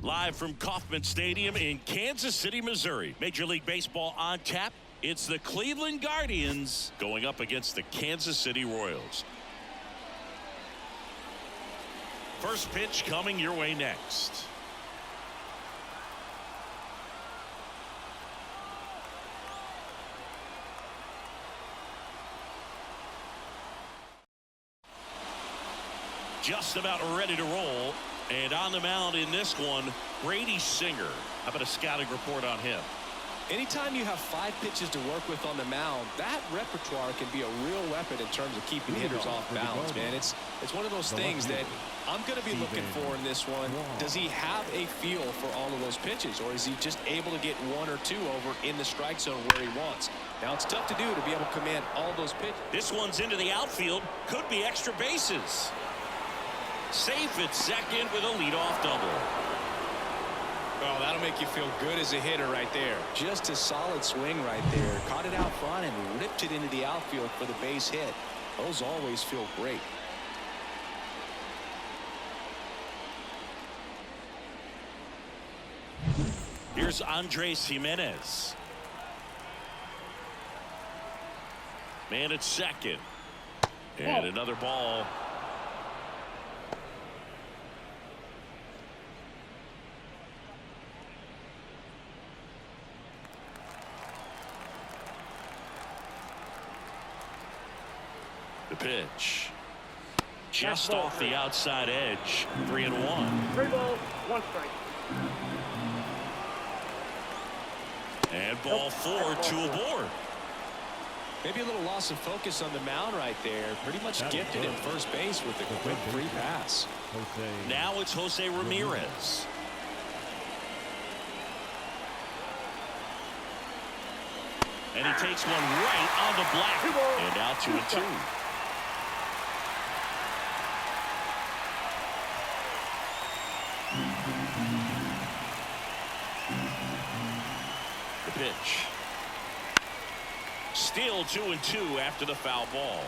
Live from Kauffman Stadium in Kansas City, Missouri. Major League Baseball on tap. It's the Cleveland Guardians going up against the Kansas City Royals. First pitch coming your way next. Just about ready to roll. And on the mound in this one, Brady Singer. How about a scouting report on him? Anytime you have 5 pitches to work with on the mound, that repertoire can be a real weapon in terms of keeping hitters off balance, man. It's one of those things that I'm going to be looking for in this one. Does he have a feel for all of those pitches, or is he just able to get 1 or 2 over in the strike zone where he wants? Now, it's tough to do to be able to command all those pitches. This one's into the outfield. Could be extra bases. Safe at second with a leadoff double. Oh, that'll make you feel good as a hitter right there. Just a solid swing right there. Caught it out front and ripped it into the outfield for the base hit. Those always feel great. Here's Andres Jimenez. Man at second. And another ball. The pitch. Just off the outside edge. 3-1. 3 balls, 1 strike. And ball 4, 2 aboard. Maybe a little loss of focus on the mound right there. Pretty much gifted him first base with a quick free pass. Now it's Jose Ramirez. And he takes one right on the black. And out 2-2. The pitch. Still 2-2 after the foul ball.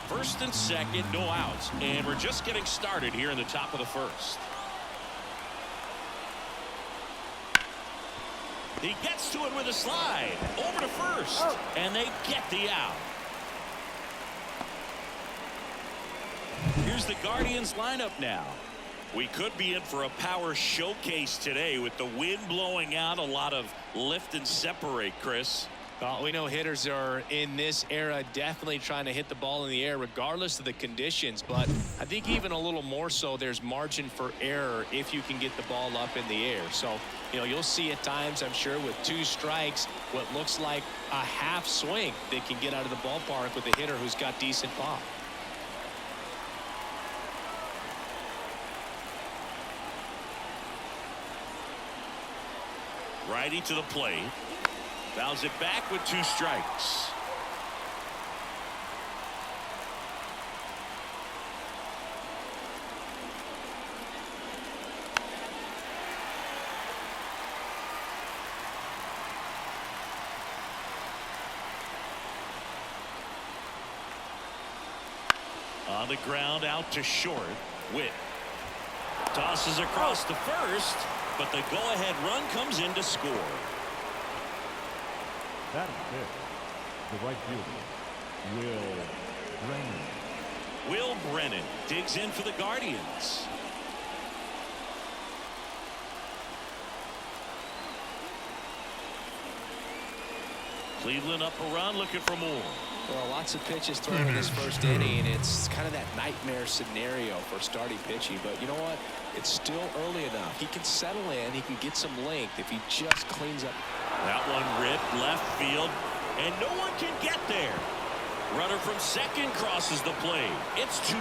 First and second, no outs. And we're just getting started here in the top of the first. He gets to it with a slide. Over to first. And they get the out. Here's the Guardians lineup now. We could be in for a power showcase today with the wind blowing out. A lot of lift and separate, Chris. Well, we know hitters are in this era definitely trying to hit the ball in the air regardless of the conditions, but I think even a little more so there's margin for error if you can get the ball up in the air. So, you'll see at times, I'm sure, with 2 strikes, what looks like a half swing they can get out of the ballpark with a hitter who's got decent pop. Righty to the plate. Fouls it back with 2 strikes. On the ground, out to short. Witt tosses across to first, but the go-ahead run comes in to score. That is it. The right fielder, Will Brennan. Will Brennan digs in for the Guardians. Cleveland up a run, looking for more. Well, lots of pitches thrown in this first inning, and it's kind of that nightmare scenario for starting pitching. But you know what? It's still early enough. He can settle in. He can get some length if he just cleans up. That one ripped left field, and no one can get there. Runner from second crosses the plate. It's 2-0,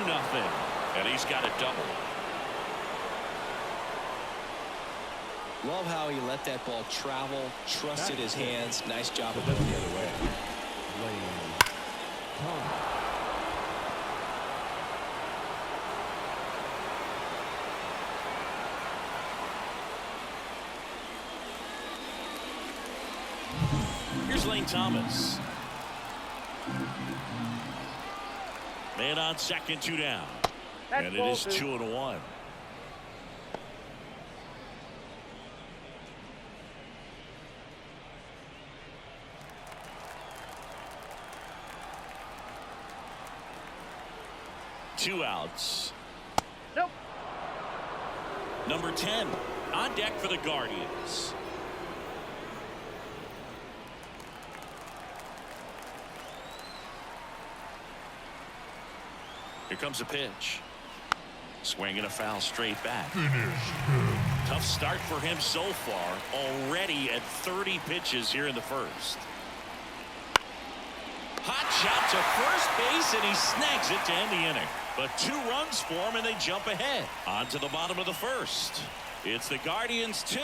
and he's got a double. Love how he let that ball travel, trusted his hands. Nice job of going the other way. Here's Lane Thomas. Man on second, 2 down. And it is 2-1. Two outs. Nope. Number 10 on deck for the Guardians. Here comes a pitch. Swing and a foul straight back. Tough start for him so far. Already at 30 pitches here in the first. Hot shot to first base, and he snags it to end the inning. But 2 runs for him, and they jump ahead. On to the bottom of the first. It's the Guardians 2.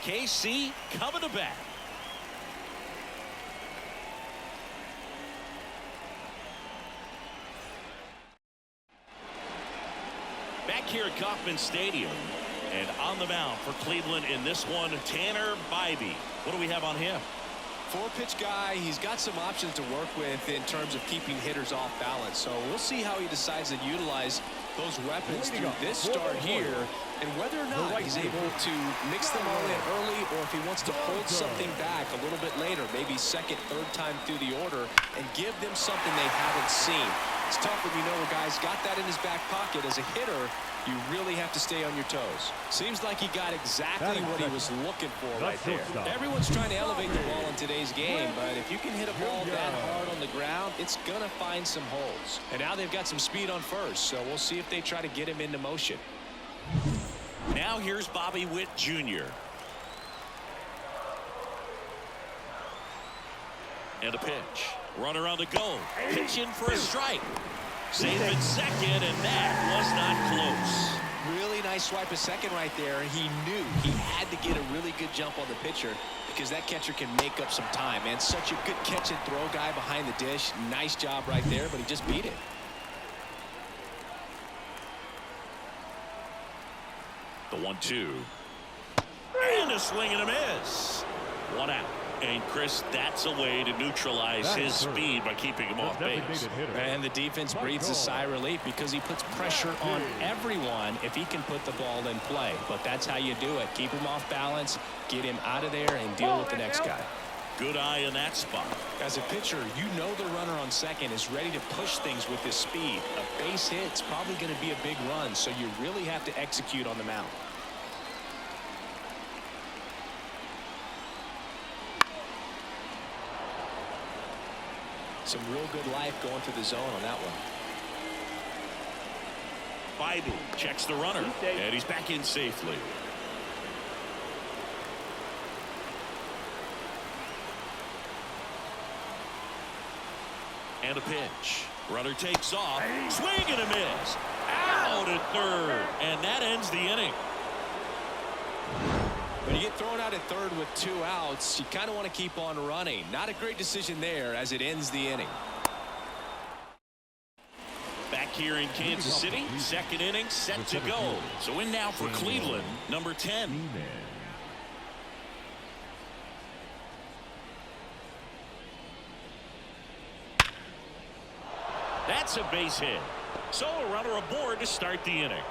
KC coming to bat. Back here at Kauffman Stadium, and on the mound for Cleveland in this one, Tanner Bybee. What do we have on him? 4-pitch guy. He's got some options to work with in terms of keeping hitters off balance. So we'll see how he decides to utilize those weapons through this start here, and whether or not he's able to mix them all in early, or if he wants to hold something back a little bit later, maybe second, third time through the order, and give them something they haven't seen. It's tough when you know a guy's got that in his back pocket. As a hitter, you really have to stay on your toes. Seems like he got exactly what he was looking for right there. Everyone's trying to elevate the ball in today's game, but if you can hit a ball that hard on the ground, it's going to find some holes. And now they've got some speed on first, so we'll see if they try to get him into motion. Now here's Bobby Witt Jr. And a pitch. Runner on the go. Pitch in for a strike. Safe at second, and that was not close. Really nice swipe at second right there. He knew he had to get a really good jump on the pitcher, because that catcher can make up some time. And such a good catch and throw guy behind the dish. Nice job right there, but he just beat it. The 1-2. And a swing and a miss. 1 out. And Chris, that's a way to neutralize his speed by keeping him off base. And the defense breathes a sigh of relief, because he puts pressure on everyone if he can put the ball in play. But that's how you do it. Keep him off balance, get him out of there, and deal with the next guy. Good eye in that spot. As a pitcher, you know the runner on second is ready to push things with his speed. A base hit's probably going to be a big run, so you really have to execute on the mound. Some real good life going through the zone on that one. Bybee checks the runner, and he's back in safely. And a pitch. Runner takes off. Swing and a miss. Out at third, and that ends the inning. When you get thrown out at third with 2 outs, you kind of want to keep on running. Not a great decision there, as it ends the inning. Back here in Kansas City, second inning set to go. So in now for Cleveland, number 10. That's a base hit. So a runner aboard to start the inning.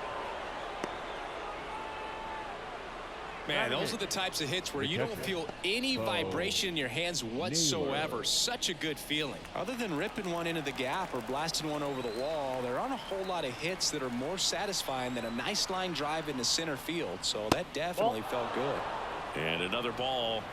Man, those are the types of hits where you don't feel any vibration in your hands whatsoever. Such a good feeling. Other than ripping one into the gap or blasting one over the wall, there aren't a whole lot of hits that are more satisfying than a nice line drive into center field. So that definitely felt good. And another ball.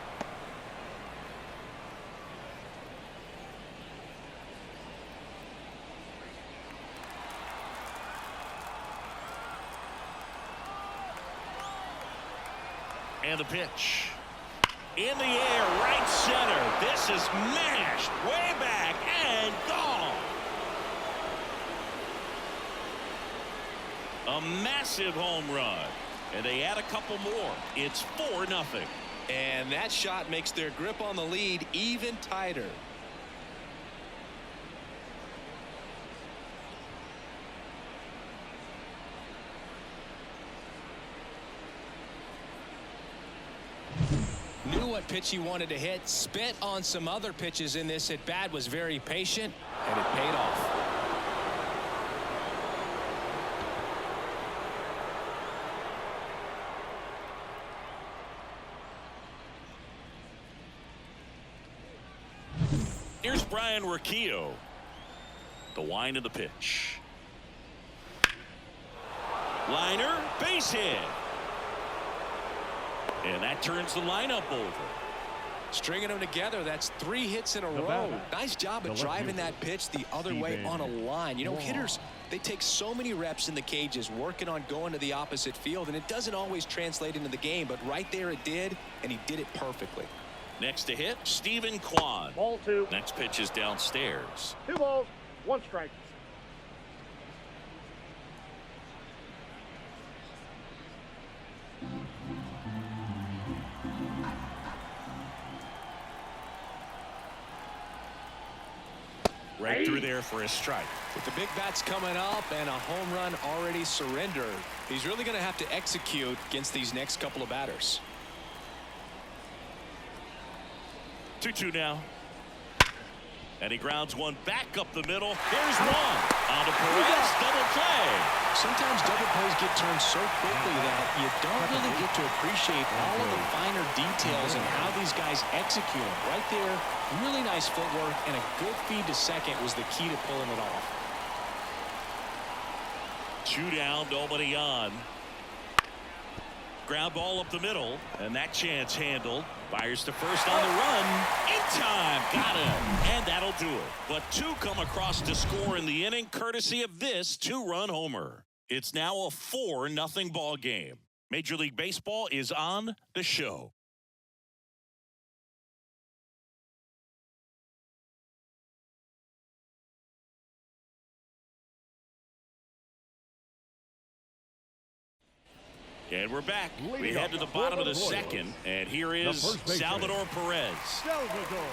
And the pitch. In the air, right center. This is mashed way back and gone. A massive home run. And they add a couple more. It's 4-0. And that shot makes their grip on the lead even tighter. Knew what pitch he wanted to hit, spent on some other pitches in this at bat, was very patient, and it paid off. Here's Brian Riccio. The wind of the pitch. Liner, base hit. And that turns the lineup over. Stringing them together, that's 3 hits in a row. Nice job of driving that pitch the other way on a line. You know, hitters, they take so many reps in the cages working on going to the opposite field, and it doesn't always translate into the game, but right there it did, and he did it perfectly. Next to hit, Stephen Kwan. Ball 2. Next pitch is downstairs. 2 balls, 1 strike. Right through there for a strike. With the big bats coming up and a home run already surrendered, he's really going to have to execute against these next couple of batters. 2-2 now. And he grounds one back up the middle. Here's one. On to Perez. Double play. Sometimes double plays get turned so quickly that you don't really get to appreciate all of the finer details and how these guys execute them. Right there, really nice footwork, and a good feed to second was the key to pulling it off. 2 down, nobody on. Ground ball up the middle, and that chance handled. Fires to first on the run. In time. Got him. And that'll do it. But 2 come across to score in the inning, courtesy of this 2-run homer. It's now a 4-0 ball game. Major League Baseball is on the show. And we're back. We head to the bottom of the second, and here is Salvador Perez. Salvador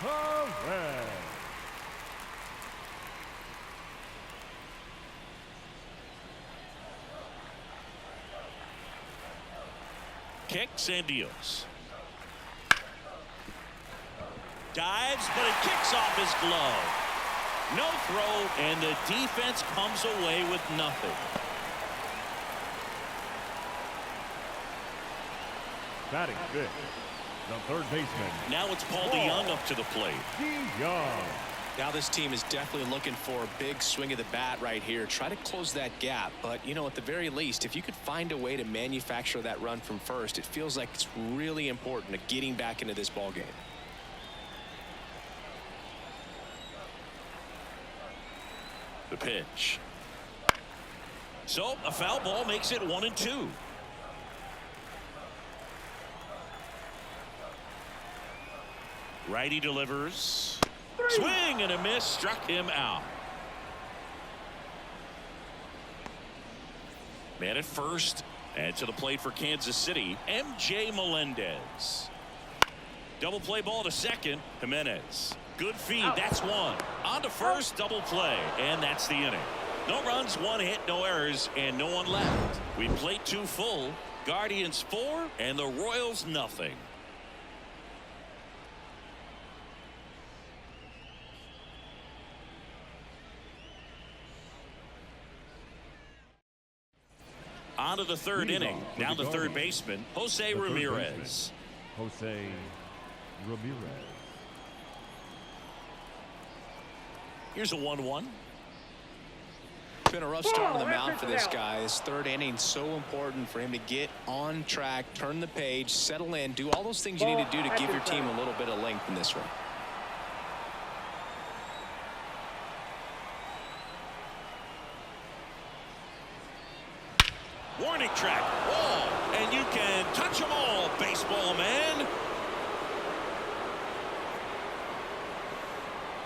Perez. Kicks and deals. Dives, but it kicks off his glove. No throw, and the defense comes away with nothing. Batting fifth, the third baseman. Now it's Paul DeYoung up to the plate. DeYoung. Now this team is definitely looking for a big swing of the bat right here. Try to close that gap. But, you know, at the very least, if you could find a way to manufacture that run from first, it feels like it's really important to getting back into this ball game. The pitch. So a foul ball makes it 1-2. Righty delivers. Swing and a miss, struck him out. Man at first, and to the plate for Kansas City, MJ Melendez. Double play ball to second, Jimenez. Good feed, that's one. On to first, double play, and that's the inning. No runs, 1 hit, no errors, and no one left. We played 2 full, Guardians 4, and the Royals nothing. On to the third inning. Now the third baseman, Jose Ramirez. Jose Ramirez. Here's a 1-1. It's been a rough start on the mound for this guy. His third inning so important for him to get on track, turn the page, settle in, do all those things you need to do to give your team a little bit of length in this one. Warning track, wall, and you can touch them all, baseball man.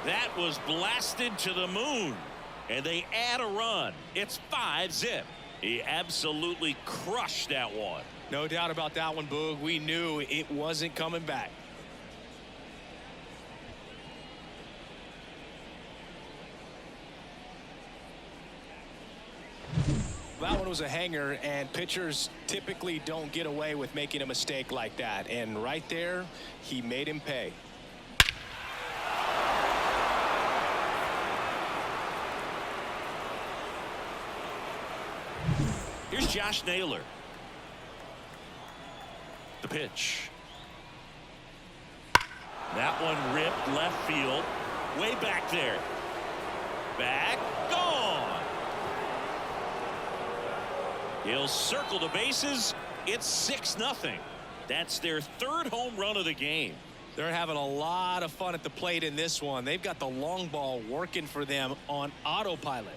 That was blasted to the moon, and they add a run. It's 5-zip. He absolutely crushed that one. No doubt about that one, Boog. We knew it wasn't coming back. That one was a hanger, and pitchers typically don't get away with making a mistake like that. And right there, he made him pay. Here's Josh Naylor. The pitch. That one ripped left field. Way back there. Back. Gone. He'll circle the bases. It's 6-0. That's their third home run of the game. They're having a lot of fun at the plate in this one. They've got the long ball working for them on autopilot.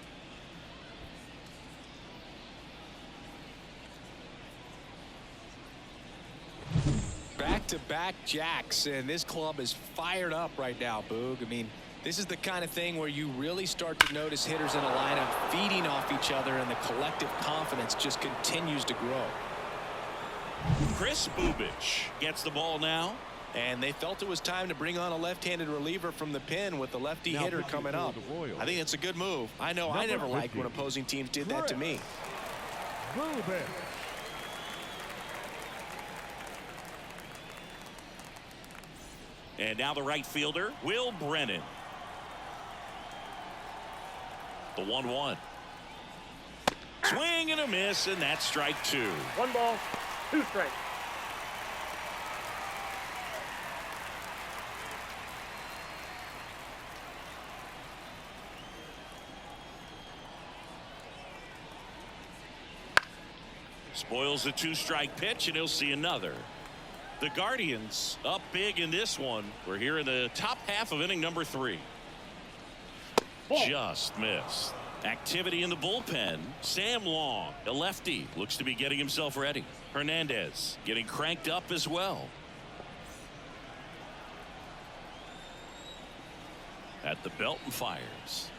Back-to-back jacks, and this club is fired up right now, Boog. I mean, this is the kind of thing where you really start to notice hitters in a lineup feeding off each other, and the collective confidence just continues to grow. Chris Bubich gets the ball now. And they felt it was time to bring on a left-handed reliever from the pen with the lefty hitter coming up. I think it's a good move. I know I never liked when opposing teams did that to me. And now the right fielder, Will Brennan. The 1-1. Swing and a miss, and that's strike 2. 1 ball, 2 strikes. Spoils the 2-strike pitch, and he'll see another. The Guardians up big in this one. We're here in the top half of inning number 3. Just missed. Activity in the bullpen. Sam Long, a lefty, looks to be getting himself ready. Hernandez getting cranked up as well. At the belt and fires.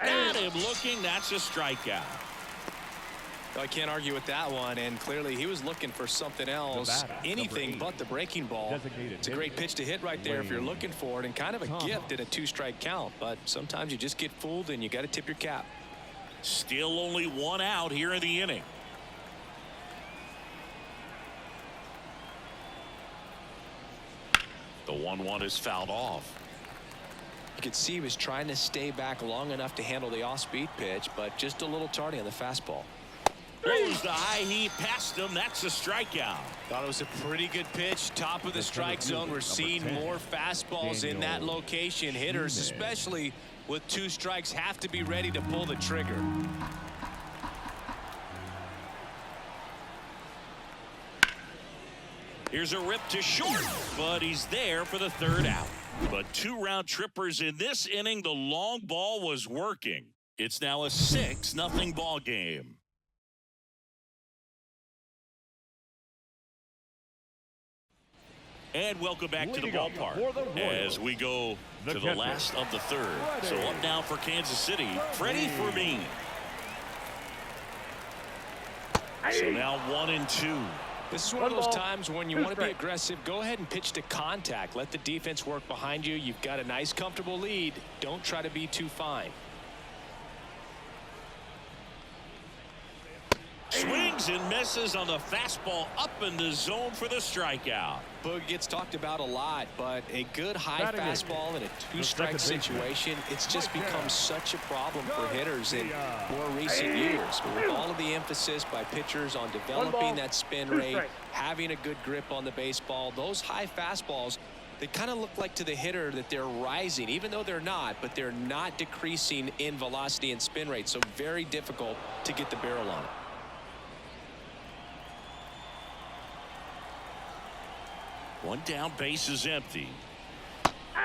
Got him looking. That's a strikeout. I can't argue with that one, and clearly he was looking for something else, anything but the breaking ball. It's a great pitch to hit right there if you're looking for it, and kind of a gift at a 2-strike count, but sometimes you just get fooled and you got to tip your cap. Still only 1 out here in the inning. The 1-1 is fouled off. You could see he was trying to stay back long enough to handle the off-speed pitch, but just a little tardy on the fastball. Throws the high heat past him. That's a strikeout. Thought it was a pretty good pitch. Top of the strike zone. We're seeing more fastballs in that location. Hitters, especially with 2 strikes, have to be ready to pull the trigger. Here's a rip to short, but he's there for the 3rd out. But 2 round trippers in this inning. The long ball was working. It's now a 6-0 ball game. And welcome back to the ballpark as we go to the last of the 3rd. So up now for Kansas City, Freddie Fermin. So now 1-2. This is one of those times when you want to be aggressive. Go ahead and pitch to contact. Let the defense work behind you. You've got a nice, comfortable lead. Don't try to be too fine. Swings and misses on the fastball up in the zone for the strikeout. Boog gets talked about a lot, but a good high fastball in a 2-strike situation, it's just become such a problem for hitters in more recent years. But with all of the emphasis by pitchers on developing that spin rate, having a good grip on the baseball, those high fastballs, they kind of look like to the hitter that they're rising, even though they're not, but they're not decreasing in velocity and spin rate. So very difficult to get the barrel on it. One down, base is empty.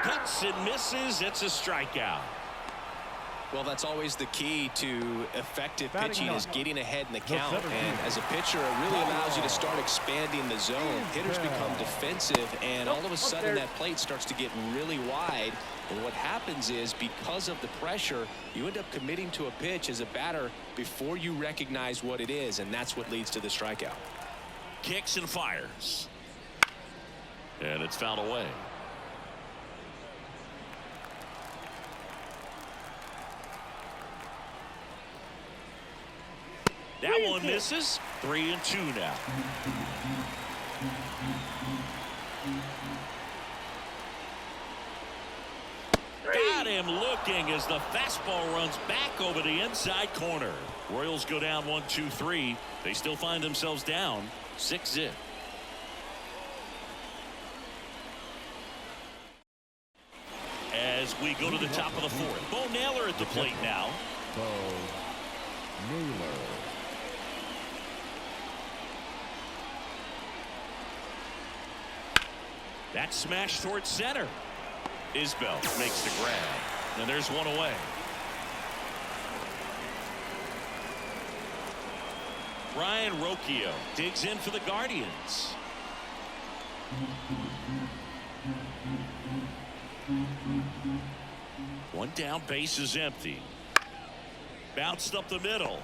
Hits and misses. It's a strikeout. Well, that's always the key to effective pitching is getting ahead in the count. And as a pitcher, it really allows you to start expanding the zone. Hitters become defensive, and all of a sudden that plate starts to get really wide. And what happens is, because of the pressure, you end up committing to a pitch as a batter before you recognize what it is, and that's what leads to the strikeout. Kicks and fires. And it's fouled away. That one misses. 3-2 now. Got him looking as the fastball runs back over the inside corner. Royals go down 1-2-3. They still find themselves down 6-0. We go to the top of the fourth. Bo Naylor at the plate now. Bo Naylor. That smash towards center. Isbell makes the grab. And there's one away. Ryan Rocchio digs in for the Guardians. One down, base is empty. Bounced up the middle.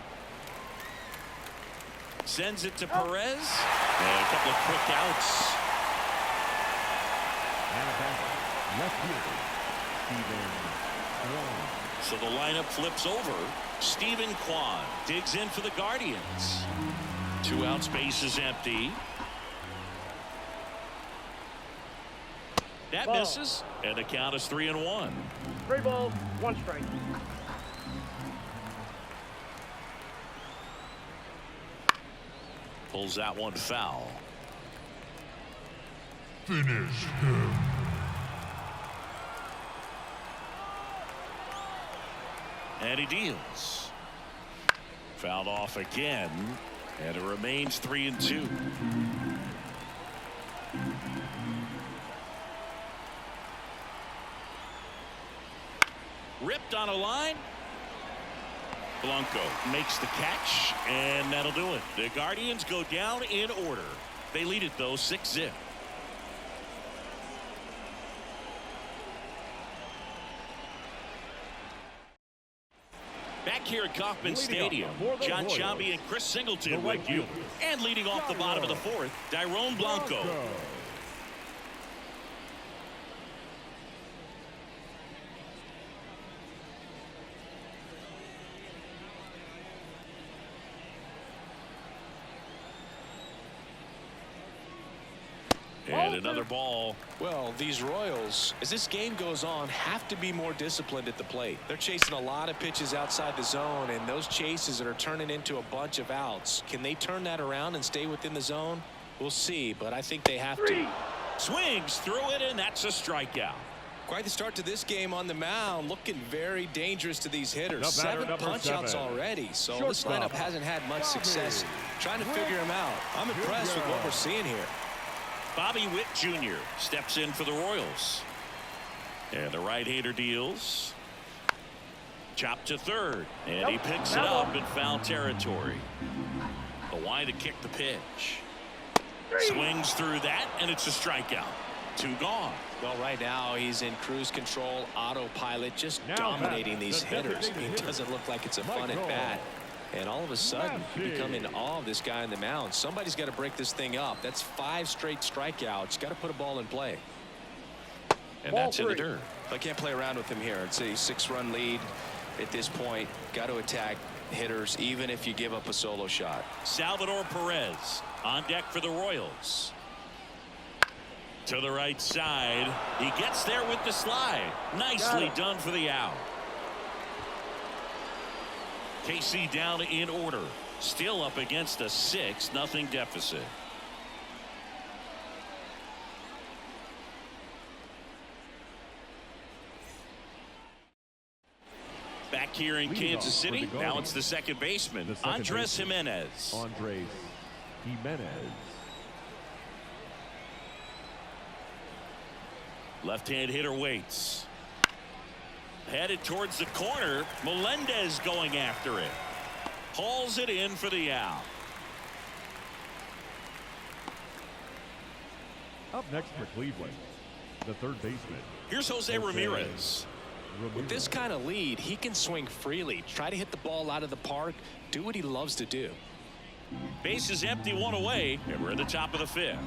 Sends it to Perez. And a couple of quick outs. Left fielder, Stephen Kwan. So the lineup flips over. Stephen Kwan digs in for the Guardians. 2 outs, base is empty. That misses, and the count is 3-1. 3 balls, 1 strike. Pulls that one foul. Finish him. And he deals. Fouled off again, and it remains 3-2. Ripped on a line. Blanco makes the catch, and that'll do it. The Guardians go down in order. They lead it, though, 6-0. Back here at Kauffman Stadium, John Chambi and Chris Singleton with you. And leading off the bottom of the fourth, Dairon Blanco. And another ball. Well, these Royals, as this game goes on, have to be more disciplined at the plate. They're chasing a lot of pitches outside the zone, and those chases that are turning into a bunch of outs. Can they turn that around and stay within the zone? We'll see, but I think they have to. Swings through it, and that's a strikeout. Quite the start to this game on the mound, looking very dangerous to these hitters. 7 punch-outs already, so this lineup hasn't had much success trying to figure them out. I'm impressed with what we're seeing here. Bobby Witt Jr. steps in for the Royals. And the right-hander deals. Chop to third. And he picks it up in foul territory. The wind to kick the pitch. Swings through that, and it's a strikeout. 2 gone. Well, right now he's in cruise control, autopilot, just dominating these hitters. It doesn't look like it's a fun at bat. And all of a sudden, you become in awe of this guy on the mound. Somebody's got to break this thing up. That's 5 straight strikeouts. Got to put a ball in play. And that's in the dirt. I can't play around with him here. It's a 6-run lead at this point. Got to attack hitters, even if you give up a solo shot. Salvador Perez on deck for the Royals. To the right side. He gets there with the slide. Nicely done for the out. KC down in order. Still up against a 6-0 deficit. Back here in Kansas City, now it's the second baseman, Andres Jimenez. Andres Jimenez. Left-hand hitter waits. Headed towards the corner. Melendez going after it. Hauls it in for the out. Up next for Cleveland, the third baseman. Here's Jose Ramirez. With this kind of lead, he can swing freely, try to hit the ball out of the park, do what he loves to do. Base is empty, 1 away, and we're in the top of the 5th.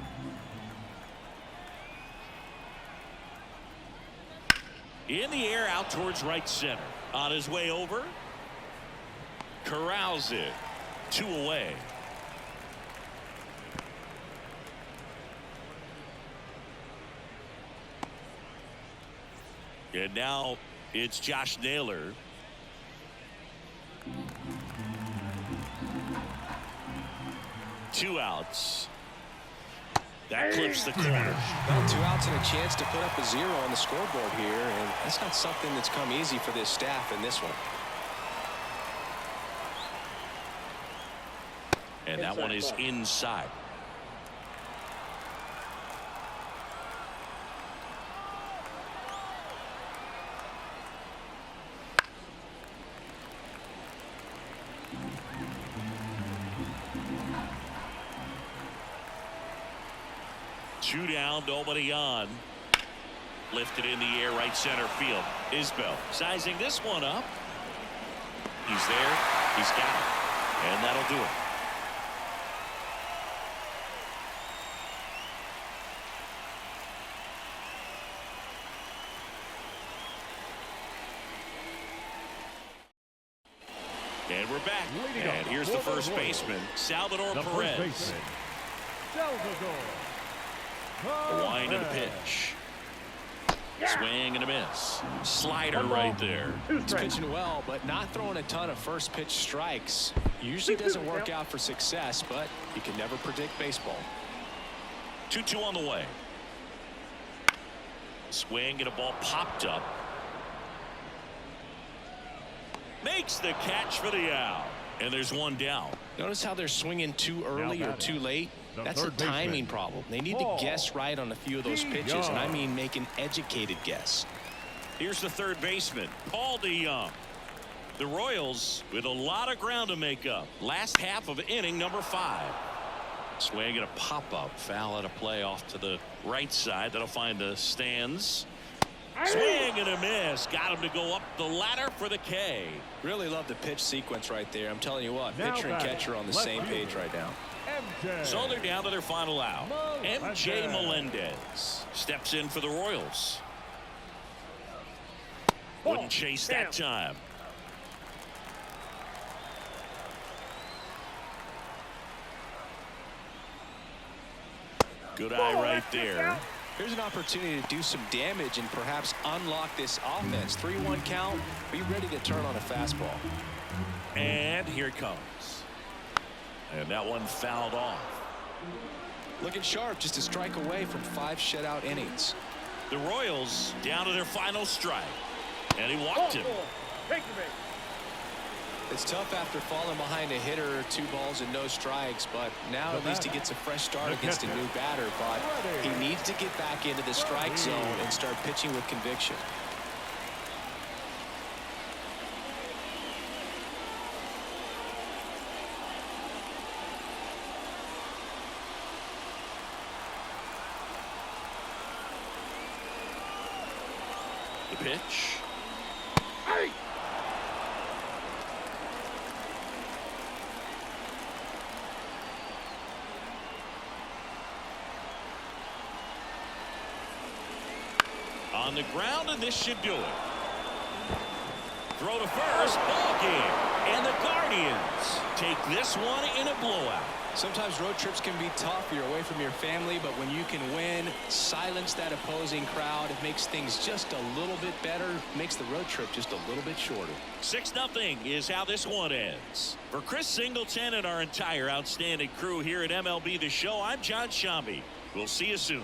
In the air out towards right center. On his way over. Corrals it. 2 away. And now it's Josh Naylor. Two outs. That clips the corner. Well, 2 outs and a chance to put up a 0 on the scoreboard here, and that's not something that's come easy for this staff in this one. And that one is inside. Two down, nobody on. Lifted in the air, right center field. Isbell sizing this one up. He's there. He's got it. And that'll do it. And we're back. And here's the first baseman, Salvador Perez. The wind and the pitch. Swing and a miss. Slider right there. He's pitching well, but not throwing a ton of first pitch strikes. Usually doesn't work out for success, but you can never predict baseball. 2-2 on the way. Swing and a ball popped up. Makes the catch for the out. And there's one down. Notice how they're swinging too early or too late. That's a timing problem. They need to guess right on a few of those pitches, and I mean make an educated guess. Here's the third baseman, Paul DeYoung. The Royals with a lot of ground to make up. Last half of inning number 5. Swing and a pop-up. Foul out of play off to the right side. That'll find the stands. Swing and a miss. Got him to go up the ladder for the K. Really love the pitch sequence right there. I'm telling you what, pitcher and catcher on the same page right now. So they're down to their final out. MJ Melendez steps in for the Royals. Wouldn't chase that time. Good eye right there. Here's an opportunity to do some damage and perhaps unlock this offense. 3-1 count. Be ready to turn on a fastball. And here it comes. And that one fouled off. Looking sharp, just a strike away from 5 shutout innings. The Royals down to their final strike. And he walked him. It's tough after falling behind a hitter, 2 balls and no strikes, but now at least he gets a fresh start against a new batter. But he needs to get back into the strike zone and start pitching with conviction. The pitch. On the ground, and this should do it. Throw to first, ball game. And the Guardians take this one in a blowout. Sometimes road trips can be tough. You're away from your family, but when you can win, silence that opposing crowd, it makes things just a little bit better, makes the road trip just a little bit shorter. 6-0 is how this one ends. For Chris Singleton and our entire outstanding crew here at MLB The Show, I'm John Shambi. We'll see you soon.